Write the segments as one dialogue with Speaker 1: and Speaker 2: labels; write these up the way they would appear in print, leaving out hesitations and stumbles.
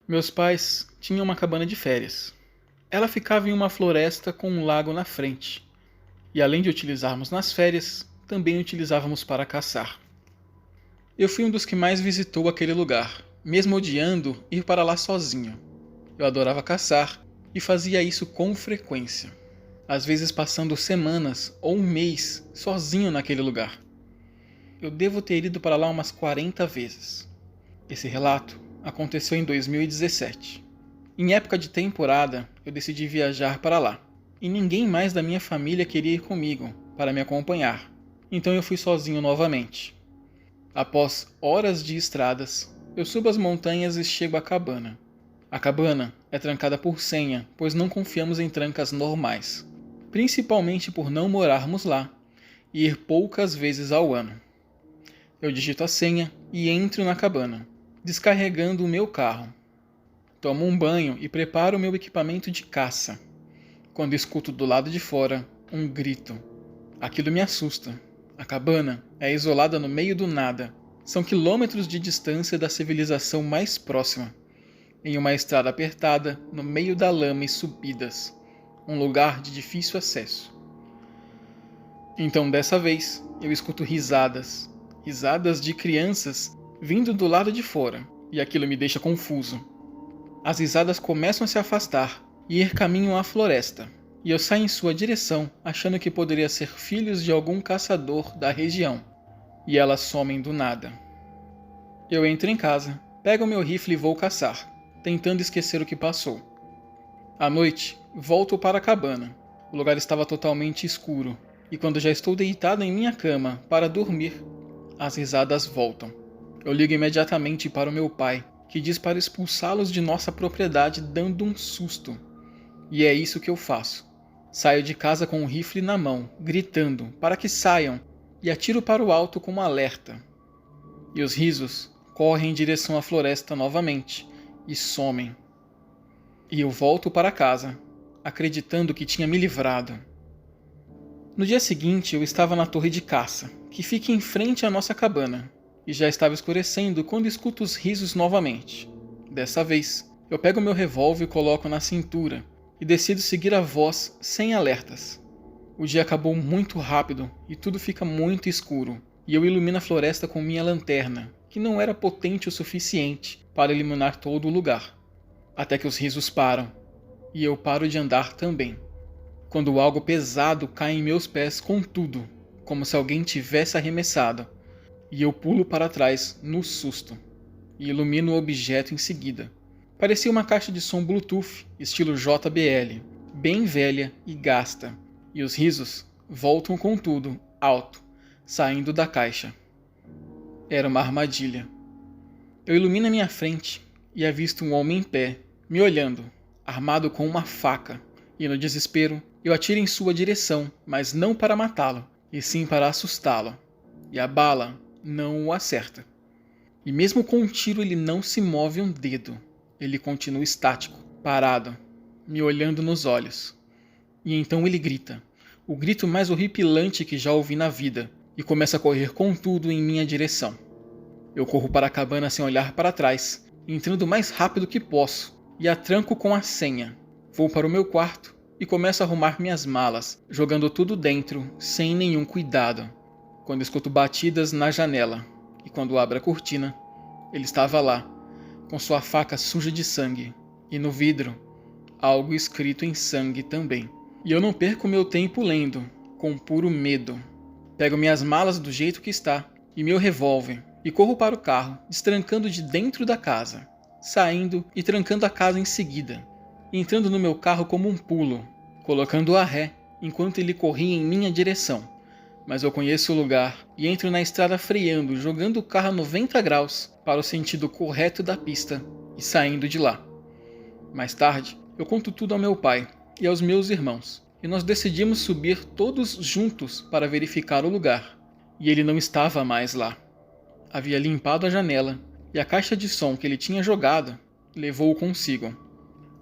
Speaker 1: Meus pais tinham uma cabana de férias. Ela ficava em uma floresta com um lago na frente. E além de utilizarmos nas férias, também utilizávamos para caçar. Eu fui um dos que mais visitou aquele lugar, mesmo odiando ir para lá sozinho. Eu adorava caçar e fazia isso com frequência. Às vezes passando semanas ou um mês sozinho naquele lugar. Eu devo ter ido para lá umas 40 vezes. Esse relato aconteceu em 2017. Em época de temporada, eu decidi viajar para lá. E ninguém mais da minha família queria ir comigo, para me acompanhar. Então eu fui sozinho novamente. Após horas de estradas, eu subo as montanhas e chego à cabana. A cabana é trancada por senha, pois não confiamos em trancas normais. Principalmente por não morarmos lá e ir poucas vezes ao ano. Eu digito a senha e entro na cabana, descarregando o meu carro. Tomo um banho e preparo o meu equipamento de caça, quando escuto do lado de fora um grito. Aquilo me assusta. A cabana é isolada no meio do nada. São quilômetros de distância da civilização mais próxima, em uma estrada apertada, no meio da lama e subidas, um lugar de difícil acesso. Então dessa vez, eu escuto risadas de crianças vindo do lado de fora, e aquilo me deixa confuso. As risadas começam a se afastar e ir caminho à floresta, e eu saio em sua direção, achando que poderia ser filhos de algum caçador da região, e elas somem do nada. Eu entro em casa, pego meu rifle e vou caçar, tentando esquecer o que passou. À noite, volto para a cabana. O lugar estava totalmente escuro, e quando já estou deitado em minha cama para dormir, as risadas voltam. Eu ligo imediatamente para o meu pai, que diz para expulsá-los de nossa propriedade dando um susto. E é isso que eu faço. Saio de casa com o rifle na mão, gritando para que saiam, e atiro para o alto como alerta. E os risos correm em direção à floresta novamente, e somem. E eu volto para casa, acreditando que tinha me livrado. No dia seguinte eu estava na torre de caça, que fica em frente à nossa cabana. E já estava escurecendo quando escuto os risos novamente. Dessa vez, eu pego meu revólver e coloco na cintura, e decido seguir a voz sem alertas. O dia acabou muito rápido e tudo fica muito escuro, e eu ilumino a floresta com minha lanterna, que não era potente o suficiente para iluminar todo o lugar. Até que os risos param, e eu paro de andar também. Quando algo pesado cai em meus pés com tudo, como se alguém tivesse arremessado. E eu pulo para trás no susto, e ilumino o objeto em seguida. Parecia uma caixa de som Bluetooth, estilo JBL, bem velha e gasta, e os risos voltam com tudo, alto, saindo da caixa. Era uma armadilha. Eu ilumino a minha frente e avisto um homem em pé, me olhando, armado com uma faca, e no desespero eu atiro em sua direção, mas não para matá-lo, e sim para assustá-lo. E a bala não o acerta. E mesmo com um tiro ele não se move um dedo. Ele continua estático, parado, me olhando nos olhos. E então ele grita, o grito mais horripilante que já ouvi na vida, e começa a correr com tudo em minha direção. Eu corro para a cabana sem olhar para trás, entrando o mais rápido que posso, e a tranco com a senha. Vou para o meu quarto e começo a arrumar minhas malas, jogando tudo dentro, sem nenhum cuidado. Quando escuto batidas na janela, e quando abro a cortina, ele estava lá, com sua faca suja de sangue, e no vidro, algo escrito em sangue também. E eu não perco meu tempo lendo, com puro medo. Pego minhas malas do jeito que está, e meu revólver, e corro para o carro, destrancando de dentro da casa, saindo e trancando a casa em seguida, entrando no meu carro como um pulo, colocando a ré, enquanto ele corria em minha direção. Mas eu conheço o lugar e entro na estrada freando, jogando o carro a 90 graus para o sentido correto da pista e saindo de lá. Mais tarde, eu conto tudo ao meu pai e aos meus irmãos, e nós decidimos subir todos juntos para verificar o lugar. E ele não estava mais lá. Havia limpado a janela e a caixa de som que ele tinha jogado levou-o consigo.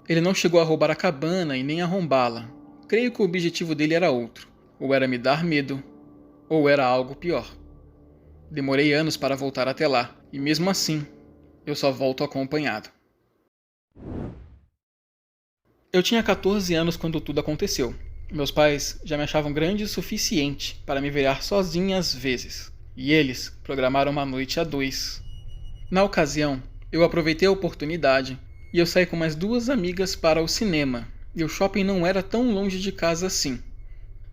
Speaker 1: Ele não chegou a roubar a cabana e nem arrombá-la. Creio que o objetivo dele era outro, ou era me dar medo, ou era algo pior. Demorei anos para voltar até lá, e mesmo assim, eu só volto acompanhado. Eu tinha 14 anos quando tudo aconteceu. Meus pais já me achavam grande o suficiente para me virar sozinha às vezes, e eles programaram uma noite a dois. Na ocasião, eu aproveitei a oportunidade e eu saí com mais 2 amigas para o cinema, e o shopping não era tão longe de casa assim.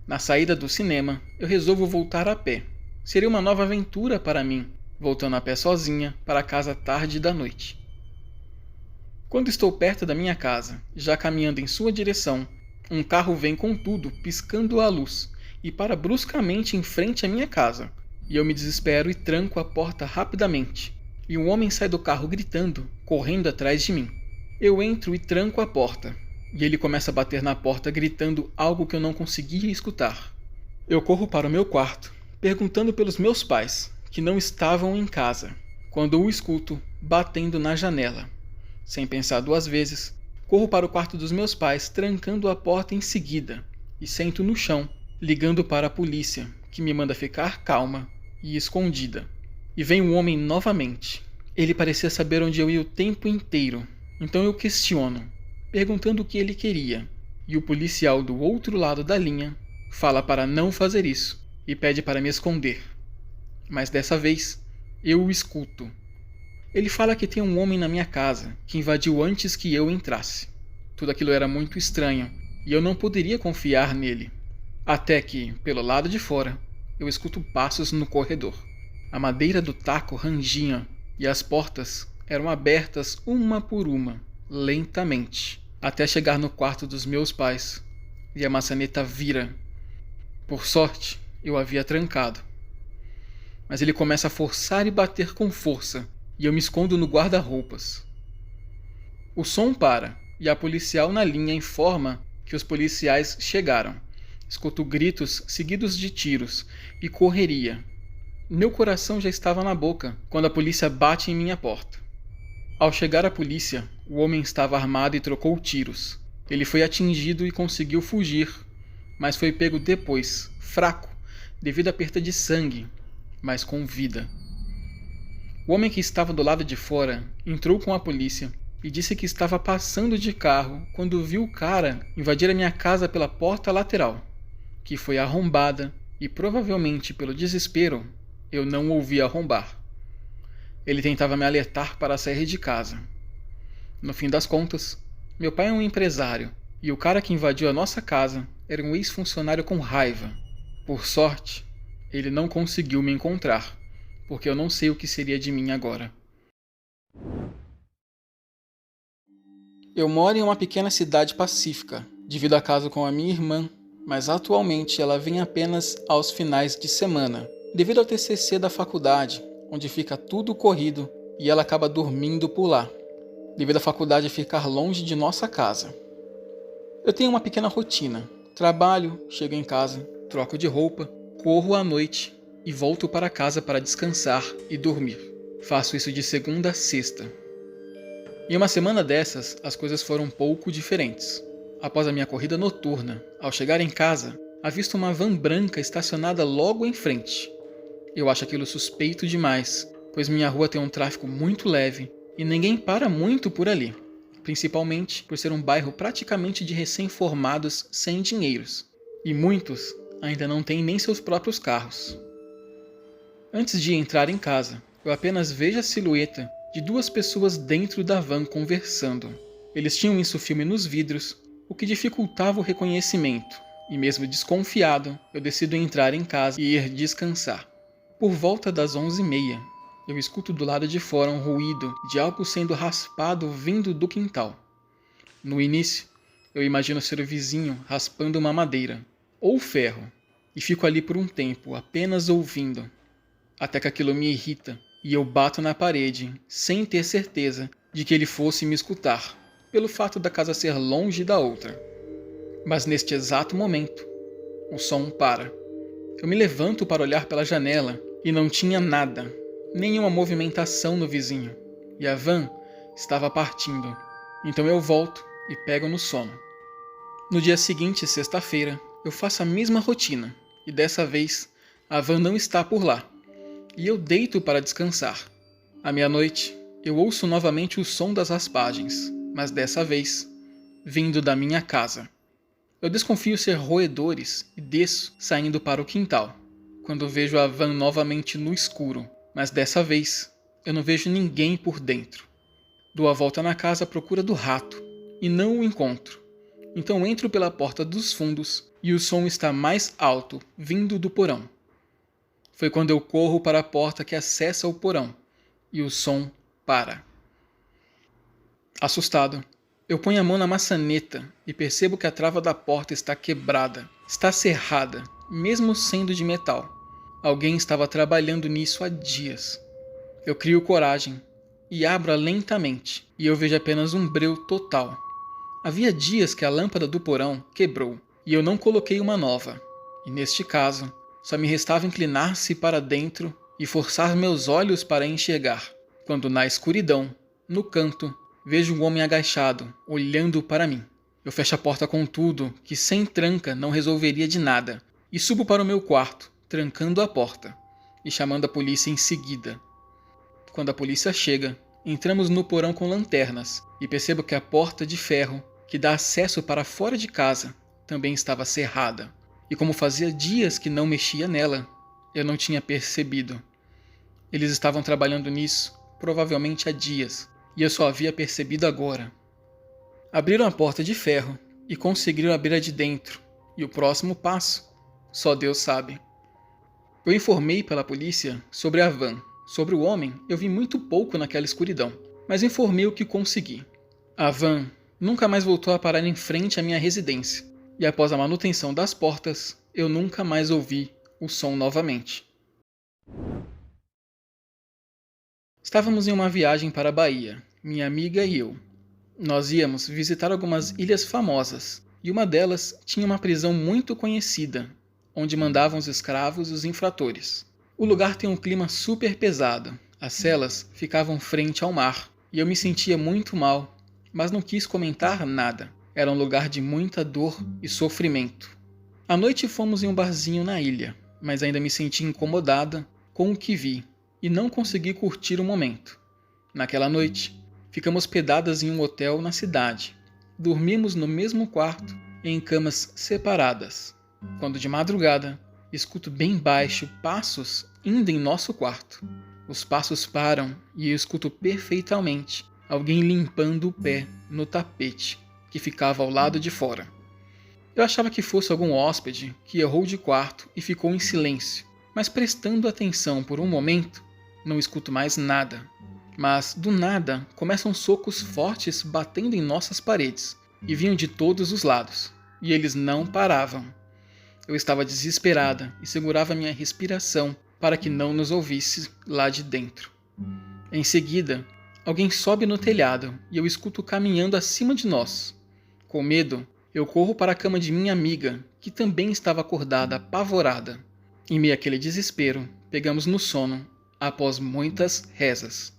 Speaker 1: Na saída do cinema, eu resolvo voltar a pé. Seria uma nova aventura para mim, voltando a pé sozinha para casa tarde da noite. Quando estou perto da minha casa, já caminhando em sua direção, um carro vem com tudo, piscando a luz, e para bruscamente em frente à minha casa. E eu me desespero e tranco a porta rapidamente. E um homem sai do carro gritando, correndo atrás de mim. Eu entro e tranco a porta, e ele começa a bater na porta gritando algo que eu não conseguia escutar. Eu corro para o meu quarto, perguntando pelos meus pais, que não estavam em casa, quando o escuto batendo na janela. Sem pensar 2 vezes, corro para o quarto dos meus pais, trancando a porta em seguida, e sento no chão, ligando para a polícia, que me manda ficar calma e escondida. E vem o homem novamente. Ele parecia saber onde eu ia o tempo inteiro, então eu questiono, perguntando o que ele queria, e o policial do outro lado da linha fala para não fazer isso e pede para me esconder. Mas dessa vez, eu o escuto. Ele fala que tem um homem na minha casa, que invadiu antes que eu entrasse. Tudo aquilo era muito estranho, e eu não poderia confiar nele. Até que, pelo lado de fora, eu escuto passos no corredor. A madeira do taco rangia, e as portas eram abertas uma por uma, lentamente, até chegar no quarto dos meus pais, e a maçaneta vira. Por sorte, eu havia trancado. Mas ele começa a forçar e bater com força, e eu me escondo no guarda-roupas. O som para, e a policial na linha informa que os policiais chegaram. Escuto gritos seguidos de tiros e correria. Meu coração já estava na boca quando a polícia bate em minha porta. Ao chegar a polícia, o homem estava armado e trocou tiros. Ele foi atingido e conseguiu fugir, mas foi pego depois, fraco, devido à perda de sangue, mas com vida. O homem que estava do lado de fora entrou com a polícia e disse que estava passando de carro quando viu o cara invadir a minha casa pela porta lateral, que foi arrombada e provavelmente pelo desespero eu não ouvi arrombar. Ele tentava me alertar para sair de casa. No fim das contas, meu pai é um empresário e o cara que invadiu a nossa casa era um ex-funcionário com raiva. Por sorte, ele não conseguiu me encontrar, porque eu não sei o que seria de mim agora. Eu moro em uma pequena cidade pacífica, divido a casa com a minha irmã, mas atualmente ela vem apenas aos finais de semana, devido ao TCC da faculdade, onde fica tudo corrido e ela acaba dormindo por lá, devido à faculdade ficar longe de nossa casa. Eu tenho uma pequena rotina: trabalho, chego em casa, troco de roupa, corro à noite e volto para casa para descansar e dormir. Faço isso de segunda a sexta. Em uma semana dessas, as coisas foram um pouco diferentes. Após a minha corrida noturna, ao chegar em casa, avisto uma van branca estacionada logo em frente. Eu acho aquilo suspeito demais, pois minha rua tem um tráfego muito leve e ninguém para muito por ali, principalmente por ser um bairro praticamente de recém-formados sem dinheiros, e muitos ainda não têm nem seus próprios carros. Antes de entrar em casa, eu apenas vejo a silhueta de 2 pessoas dentro da van conversando. Eles tinham isso filme nos vidros, o que dificultava o reconhecimento, e mesmo desconfiado, eu decido entrar em casa e ir descansar. Por volta das 11h30, eu escuto do lado de fora um ruído de algo sendo raspado vindo do quintal. No início, eu imagino ser o vizinho raspando uma madeira, ou ferro, e fico ali por um tempo apenas ouvindo, até que aquilo me irrita e eu bato na parede, sem ter certeza de que ele fosse me escutar, pelo fato da casa ser longe da outra. Mas neste exato momento, o som para. Eu me levanto para olhar pela janela e não tinha nada, nenhuma movimentação no vizinho, e a van estava partindo. Então eu volto e pego no sono. No dia seguinte, sexta-feira, eu faço a mesma rotina, e dessa vez a van não está por lá. e eu deito para descansar. À meia-noite, eu ouço novamente o som das raspagens, mas dessa vez, vindo da minha casa. Eu desconfio ser roedores e desço saindo para o quintal, quando vejo a van novamente no escuro, mas dessa vez eu não vejo ninguém por dentro. Dou a volta na casa à procura do rato e não o encontro. Então entro pela porta dos fundos e o som está mais alto, vindo do porão. Foi quando eu corro para a porta que acessa o porão e o som para. Assustado, eu ponho a mão na maçaneta e percebo que a trava da porta está quebrada, está cerrada, mesmo sendo de metal. Alguém estava trabalhando nisso há dias. Eu crio coragem e abro-a lentamente, e eu vejo apenas um breu total. Havia dias que a lâmpada do porão quebrou, e eu não coloquei uma nova. E neste caso, só me restava inclinar-se para dentro e forçar meus olhos para enxergar, quando na escuridão, no canto, vejo um homem agachado, olhando para mim. Eu fecho a porta com tudo, que sem tranca não resolveria de nada, e subo para o meu quarto, trancando a porta, e chamando a polícia em seguida. Quando a polícia chega, entramos no porão com lanternas, e percebo que a porta de ferro, que dá acesso para fora de casa, também estava cerrada. E como fazia dias que não mexia nela, eu não tinha percebido. Eles estavam trabalhando nisso, provavelmente há dias, e eu só havia percebido agora. Abriram a porta de ferro e conseguiram abrir a de dentro, e o próximo passo, só Deus sabe. Eu informei pela polícia sobre a van. Sobre o homem, eu vi muito pouco naquela escuridão, mas informei o que consegui. A van nunca mais voltou a parar em frente à minha residência, e após a manutenção das portas, eu nunca mais ouvi o som novamente. Estávamos em uma viagem para a Bahia, minha amiga e eu. Nós íamos visitar algumas ilhas famosas, e uma delas tinha uma prisão muito conhecida, onde mandavam os escravos e os infratores. O lugar tem um clima super pesado, as celas ficavam frente ao mar, e eu me sentia muito mal, mas não quis comentar nada. Era um lugar de muita dor e sofrimento. À noite fomos em um barzinho na ilha, mas ainda me senti incomodada com o que vi, e não consegui curtir o momento. Naquela noite, ficamos hospedadas em um hotel na cidade. Dormimos no mesmo quarto, em camas separadas. Quando de madrugada, escuto bem baixo passos indo em nosso quarto. Os passos param e eu escuto perfeitamente alguém limpando o pé no tapete que ficava ao lado de fora. Eu achava que fosse algum hóspede que errou de quarto e ficou em silêncio, mas prestando atenção por um momento, não escuto mais nada. Mas, do nada, começam socos fortes batendo em nossas paredes, e vinham de todos os lados, e eles não paravam. Eu estava desesperada e segurava minha respiração para que não nos ouvisse lá de dentro. Em seguida, alguém sobe no telhado e eu escuto caminhando acima de nós. Com medo, eu corro para a cama de minha amiga, que também estava acordada, apavorada. Em meio àquele desespero, pegamos no sono, após muitas rezas.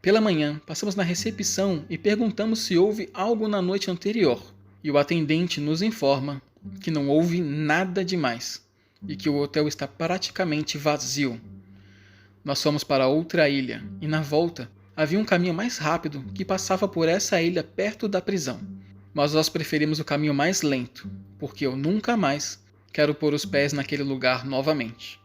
Speaker 1: Pela manhã, passamos na recepção e perguntamos se houve algo na noite anterior, e o atendente nos informa que não houve nada demais e que o hotel está praticamente vazio. Nós fomos para outra ilha e na volta havia um caminho mais rápido que passava por essa ilha perto da prisão, mas nós preferimos o caminho mais lento, porque eu nunca mais quero pôr os pés naquele lugar novamente.